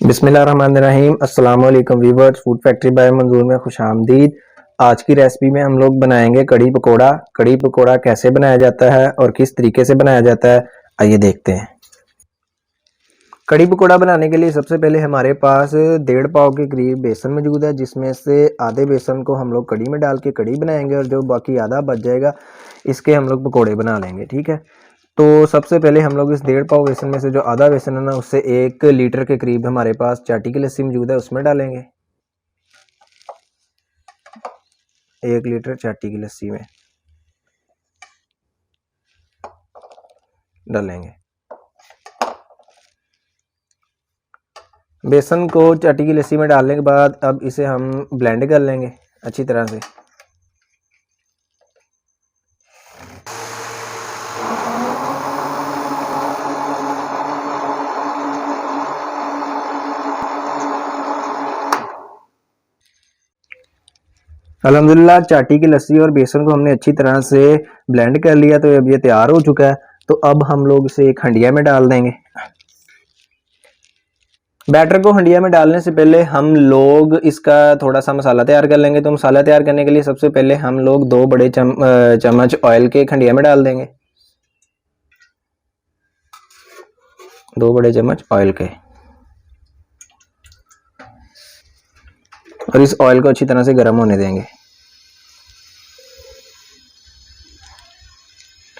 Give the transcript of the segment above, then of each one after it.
बिस्मिल्लाहिर्रहमानिर्रहीम। अस्सलाम वालेकुम व्यूअर्स, फूड फैक्ट्री बाय मंजूर में खुशामदीद। आज की रेसिपी में हम लोग बनाएंगे कड़ी पकोड़ा। कड़ी पकोड़ा कैसे बनाया जाता है और किस तरीके से बनाया जाता है, आइए देखते हैं। कड़ी पकोड़ा बनाने के लिए सबसे पहले हमारे पास 1.5 पाव के करीब बेसन मौजूद है, जिसमें से आधे बेसन को हम लोग कड़ी में डाल के कड़ी बनाएंगे और जो बाकी आधा बच जाएगा इसके हम लोग पकोड़े बना लेंगे। ठीक है, तो सबसे पहले हम लोग इस 1.5 पाव बेसन में से जो आधा बेसन है ना, उससे 1 लीटर के करीब हमारे पास चाटी की लस्सी मौजूद है, उसमें डालेंगे। 1 लीटर चाटी की लस्सी में डालेंगे। बेसन को चाटी की लस्सी में डालने के बाद अब इसे हम ब्लेंड कर लेंगे अच्छी तरह से। अल्हम्दुलिल्लाह चाटी की लस्सी और बेसन को हमने अच्छी तरह से ब्लेंड कर लिया, तो अब ये तैयार हो चुका है। तो अब हम लोग इसे एक हंडिया में डाल देंगे। बैटर को हंडिया में डालने से पहले हम लोग इसका थोड़ा सा मसाला तैयार कर लेंगे। तो मसाला तैयार करने के लिए सबसे पहले हम लोग 2 बड़े चम्मच ऑयल के हंडिया में डाल देंगे। 2 बड़े चम्मच ऑयल के, और इस ऑयल को अच्छी तरह से गर्म होने देंगे।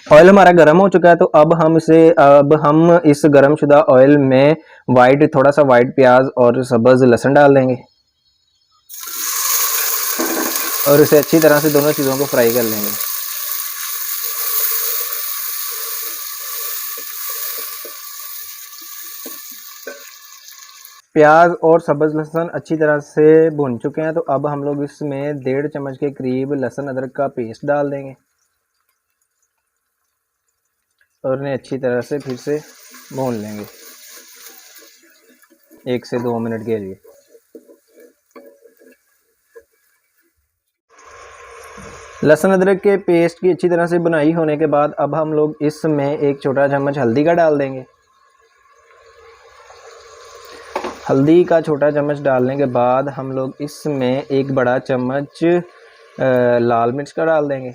ऑयल हमारा गर्म हो चुका है, तो अब हम इस गर्म शुदा ऑयल में थोड़ा सा वाइट प्याज और सब्ज लहसुन डाल देंगे और इसे अच्छी तरह से दोनों चीज़ों को फ्राई कर लेंगे। प्याज और सब्ज लहसुन अच्छी तरह से भुन चुके हैं, तो अब हम लोग इसमें 1.5 चम्मच के करीब लहसुन अदरक का पेस्ट डाल देंगे और इन्हें अच्छी तरह से फिर से भून लेंगे 1 से 2 मिनट के लिए। लहसुन अदरक के पेस्ट की अच्छी तरह से बुनाई होने के बाद अब हम लोग इसमें 1 छोटा चम्मच हल्दी का डाल देंगे। हल्दी का छोटा चम्मच डालने के बाद हम लोग इसमें 1 बड़ा चम्मच लाल मिर्च का डाल देंगे।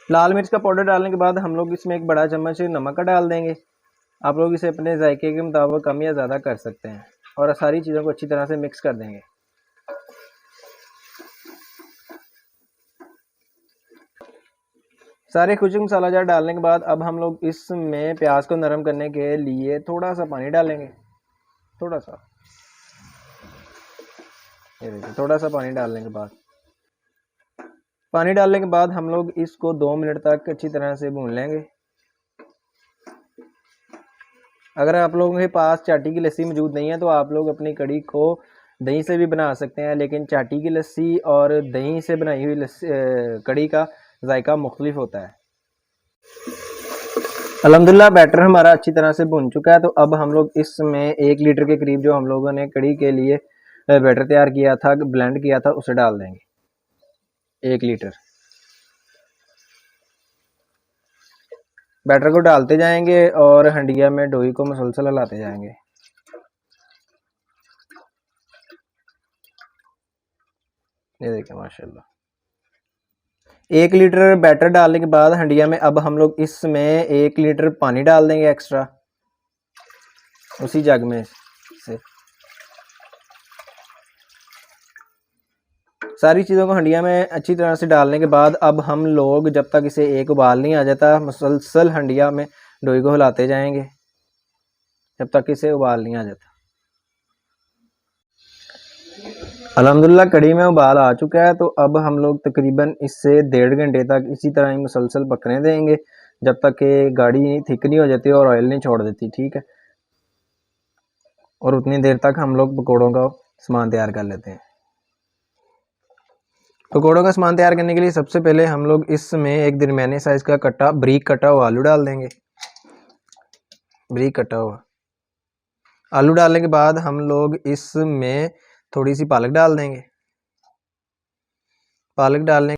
लाल मिर्च का पाउडर डालने के बाद हम लोग इसमें 1 बड़ा चम्मच नमक का डाल देंगे। आप लोग इसे अपने जायके के मुताबिक कम या ज़्यादा कर सकते हैं और सारी चीज़ों को अच्छी तरह से मिक्स कर देंगे। सारे खुश्क मसाला जार डालने के बाद अब हम लोग इसमें प्याज को नरम करने के लिए थोड़ा सा पानी डालेंगे। थोड़ा सा, ये देखिए, थोड़ा सा पानी डालने के बाद हम लोग इसको 2 मिनट तक अच्छी तरह से भून लेंगे। अगर आप लोगों के पास चाटी की लस्सी मौजूद नहीं है तो आप लोग अपनी कड़ी को दही से भी बना सकते हैं, लेकिन चाटी की लस्सी और दही से बनाई हुई कड़ी का जायका मुख्तलिफ होता है। अल्हम्दुलिल्लाह बैटर हमारा अच्छी तरह से भुन चुका है, तो अब हम लोग इसमें 1 लीटर के करीब जो हम लोगों ने कड़ी के लिए बैटर तैयार किया था, ब्लेंड किया था, उसे डाल देंगे। 1 लीटर बैटर को डालते जाएंगे और हंडिया में डोई को मुसलसल हिलाते जाएंगे। ये देखिए माशाल्लाह। 1 लीटर बैटर डालने के बाद हंडिया में अब हम लोग इसमें 1 लीटर पानी डाल देंगे एक्स्ट्रा, उसी जग में से। सारी चीज़ों को हंडिया में अच्छी तरह से डालने के बाद अब हम लोग जब तक इसे एक उबाल नहीं आ जाता, मुसलसल हंडिया में डोई को हिलाते जाएंगे जब तक इसे उबाल नहीं आ जाता। अल्हम्दुलिल्लाह कड़ी में उबाल आ चुका है, तो अब हम लोग तकरीबन इससे 1.5 घंटे तक इसी तरह ही मुसलसल पकने देंगे जब तक कि गाढ़ी थिक नहीं हो जाती और ऑयल नहीं छोड़ देती। ठीक है, और उतनी देर तक हम लोग पकौड़ों का सामान तैयार कर लेते हैं। पकौड़ों का सामान तैयार करने के लिए सबसे पहले हम लोग इसमें एक दरमियाने साइज का बारीक कटा हुआ आलू डाल देंगे। बारीक कटा हुआ आलू डालने के बाद हम लोग इसमें थोड़ी सी पालक डाल देंगे। पालक डालने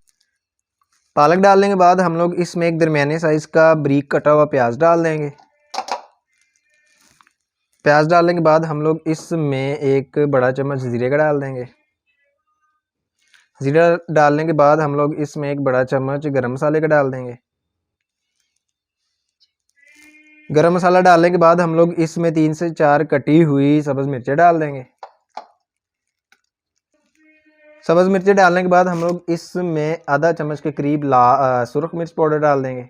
के बाद हम लोग इसमें एक दरमियाने साइज का बारीक कटा हुआ प्याज डाल देंगे। प्याज डालने के बाद हम लोग इसमें एक बड़ा चम्मच जीरे का डाल देंगे। जीरा डालने के बाद हम लोग इसमें एक बड़ा चम्मच गरम मसाले का डाल देंगे। गरम मसाला डालने के बाद हम लोग इसमें 3 से 4 कटी हुई सब्ज़ मिर्चें डाल देंगे। सब्ज़ मिर्चें डालने के बाद हम लोग इसमें आधा चम्मच के करीब सुरख मिर्च पाउडर डाल देंगे।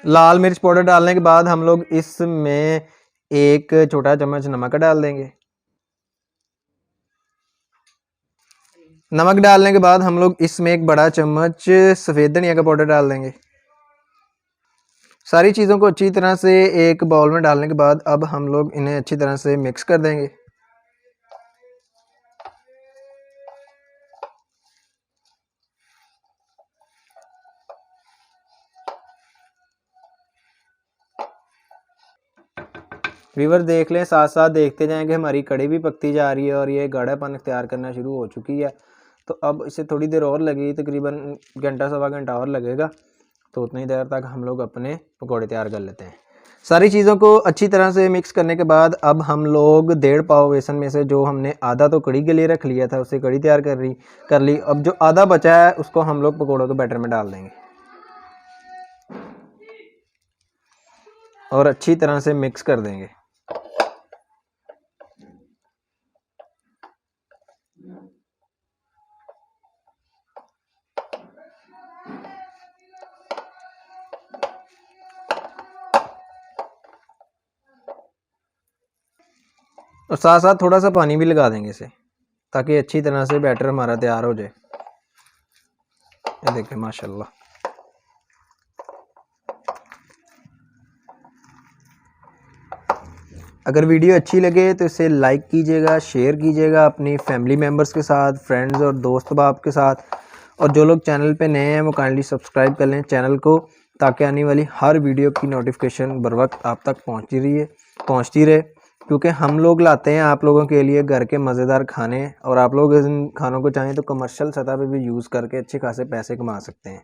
लाल मिर्च पाउडर डालने के बाद हम लोग इसमें एक छोटा चम्मच नमक डाल देंगे। नमक डालने के बाद हम लोग इसमें एक बड़ा चम्मच सफ़ेद धनिया का पाउडर डाल देंगे। सारी चीज़ों को अच्छी तरह से एक बाउल में डालने के बाद अब हम लोग इन्हें अच्छी तरह से मिक्स कर देंगे। व्यूअर देख लें, साथ साथ देखते जाएं कि हमारी कड़ी भी पकती जा रही है और ये गाढ़ापन तैयार करना शुरू हो चुकी है। तो अब इसे थोड़ी देर और लगेगी, तकरीबन घंटा सवा घंटा और लगेगा। तो उतनी देर तक हम लोग अपने पकौड़े तैयार कर लेते हैं। सारी चीज़ों को अच्छी तरह से मिक्स करने के बाद अब हम लोग 1.5 पाव बेसन में से जो हमने आधा तो कड़ी के लिए रख लिया था उसे कड़ी तैयार कर ली। अब जो आधा बचा है उसको हम लोग पकौड़ों के बैटर में डाल देंगे और अच्छी तरह से मिक्स कर देंगे। और साथ साथ थोड़ा सा पानी भी लगा देंगे इसे, ताकि अच्छी तरह से बैटर हमारा तैयार हो जाए। ये देखें माशाल्लाह। अगर वीडियो अच्छी लगे तो इसे लाइक कीजिएगा, शेयर कीजिएगा अपनी फैमिली मेम्बर्स के साथ, फ्रेंड्स और दोस्त बाप के साथ। और जो लोग चैनल पे नए हैं वो काइंडली सब्सक्राइब कर लें चैनल को, ताकि आने वाली हर वीडियो की नोटिफिकेशन बर वक्त आप तक पहुंचती रहे। क्योंकि हम लोग लाते हैं आप लोगों के लिए घर के मज़ेदार खाने, और आप लोग इन खानों को चाहें तो कमर्शियल सतह पे भी यूज़ करके अच्छे खासे पैसे कमा सकते हैं।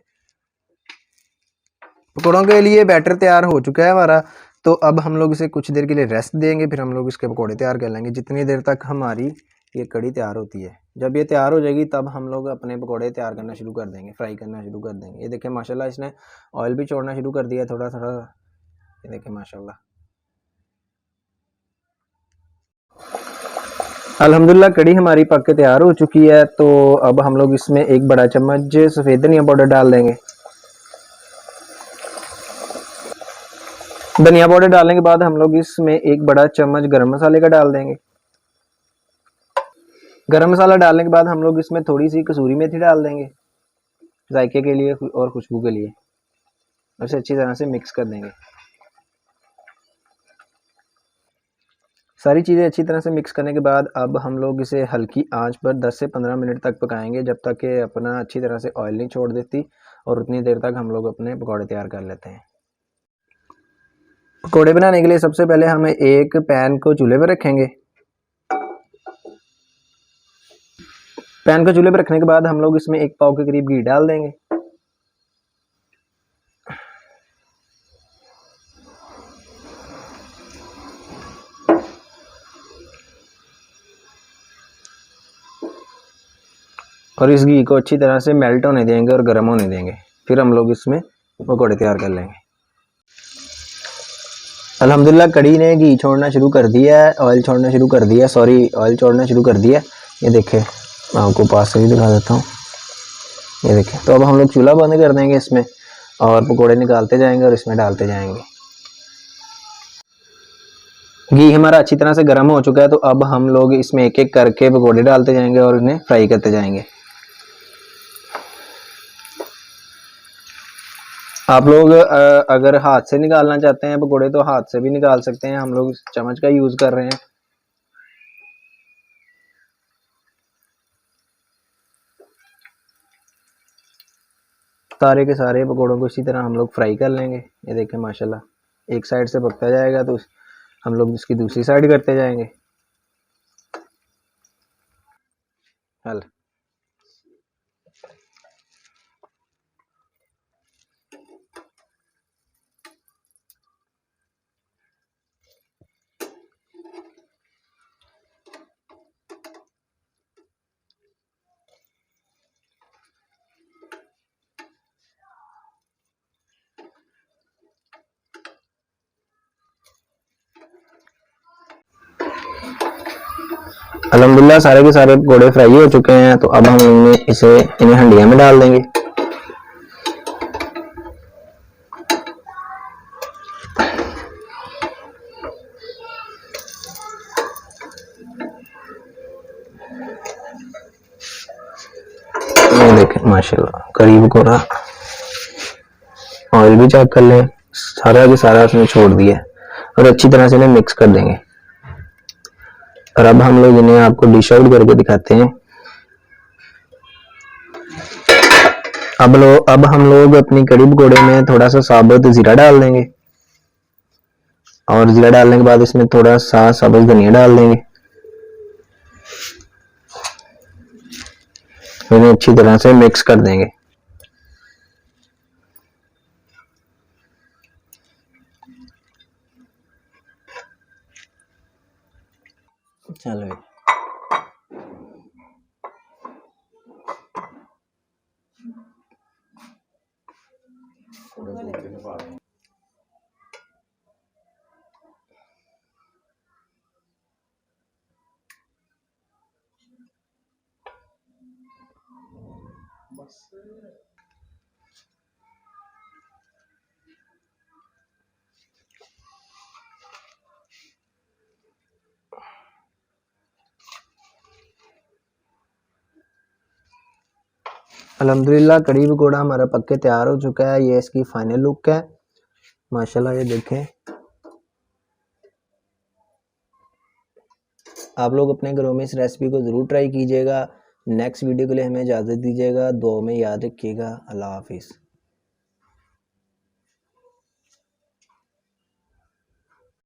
पकौड़ों के लिए बैटर तैयार हो चुका है हमारा। तो अब हम लोग इसे कुछ देर के लिए रेस्ट देंगे, फिर हम लोग इसके पकौड़े तैयार कर लेंगे जितनी देर तक हमारी ये कड़ी तैयार होती है। जब ये तैयार हो जाएगी तब हम लोग अपने पकौड़े तैयार करना शुरू कर देंगे, फ्राई करना शुरू कर देंगे। ये देखें माशाल्लाह, इसने ऑयल भी छोड़ना शुरू कर दिया थोड़ा थोड़ा। ये देखें माशाल्लाह। अल्हम्दुलिल्लाह कड़ी हमारी पक के तैयार हो चुकी है। तो अब हम लोग इसमें एक बड़ा चम्मच सफ़ेद धनिया पाउडर डाल देंगे। धनिया पाउडर डालने के बाद हम लोग इसमें एक बड़ा चम्मच गरम मसाले का डाल देंगे। गरम मसाला डालने के बाद हम लोग इसमें थोड़ी सी कसूरी मेथी डाल देंगे जायके के लिए और खुशबू के लिए। उसे अच्छी तरह से मिक्स कर देंगे। सारी चीज़ें अच्छी तरह से मिक्स करने के बाद अब हम लोग इसे हल्की आंच पर 10 से 15 मिनट तक पकाएंगे, जब तक कि अपना अच्छी तरह से ऑयल नहीं छोड़ देती। और उतनी देर तक हम लोग अपने पकौड़े तैयार कर लेते हैं। पकौड़े बनाने के लिए सबसे पहले हमें एक पैन को चूल्हे पर रखेंगे। पैन को चूल्हे पर रखने के बाद हम लोग इसमें 1 पाव के करीब घी डाल देंगे। और इस घी को अच्छी तरह से मेल्ट होने देंगे और गर्म होने देंगे। फिर हम लोग इसमें पकौड़े तैयार कर लेंगे। अल्हम्दुलिल्लाह कड़ी ने घी छोड़ना शुरू कर दिया है, ऑयल छोड़ना शुरू कर दिया, ऑयल छोड़ना शुरू कर दिया। ये देखें, मैं आपको पास से भी दिखा देता हूँ। ये देखें। तो अब हम लोग चूल्हा बंद कर देंगे इसमें, और पकौड़े निकालते जाएंगे और इसमें डालते जाएंगे। घी हमारा अच्छी तरह से गर्म हो चुका है। तो अब हम लोग इसमें एक एक करके पकौड़े डालते जाएंगे और इन्हें फ्राई करते जाएंगे। आप लोग अगर हाथ से निकालना चाहते हैं पकौड़े तो हाथ से भी निकाल सकते हैं। हम लोग चम्मच का यूज़ कर रहे हैं। सारे के सारे पकौड़ों को इसी तरह हम लोग फ्राई कर लेंगे। ये देखें माशाल्लाह, एक साइड से पकता जाएगा तो हम लोग इसकी दूसरी साइड करते जाएंगे। हल अल्हम्दुलिल्लाह सारे के सारे पकौड़े फ्राई हो चुके हैं, तो अब हम इन्हें हंडिया में डाल देंगे। ये देखें माशाल्लाह कड़ी पकौड़ा, ऑयल भी चेक कर लें, सारा के सारा उसमें छोड़ दिया और अच्छी तरह से इन्हें मिक्स कर देंगे। और अब हम लोग इन्हें आपको डिश आउट करके दिखाते हैं। अब हम लोग अपनी कड़ी पकौड़े में थोड़ा सा साबुत जीरा डाल देंगे और जीरा डालने के बाद इसमें थोड़ा सा सब्ज धनिया डाल देंगे। इन्हें अच्छी तरह से मिक्स कर देंगे। चलो अल्हम्दुलिल्लाह कड़ी पकौड़ा हमारा पक्के तैयार हो चुका है। ये इसकी फाइनल लुक है माशाल्लाह। ये देखें, आप लोग अपने घरों में इस रेसिपी को ज़रूर ट्राई कीजिएगा। नेक्स्ट वीडियो के लिए हमें इजाज़त दीजिएगा। दुआ में याद रखिएगा। अल्लाह हाफिज़।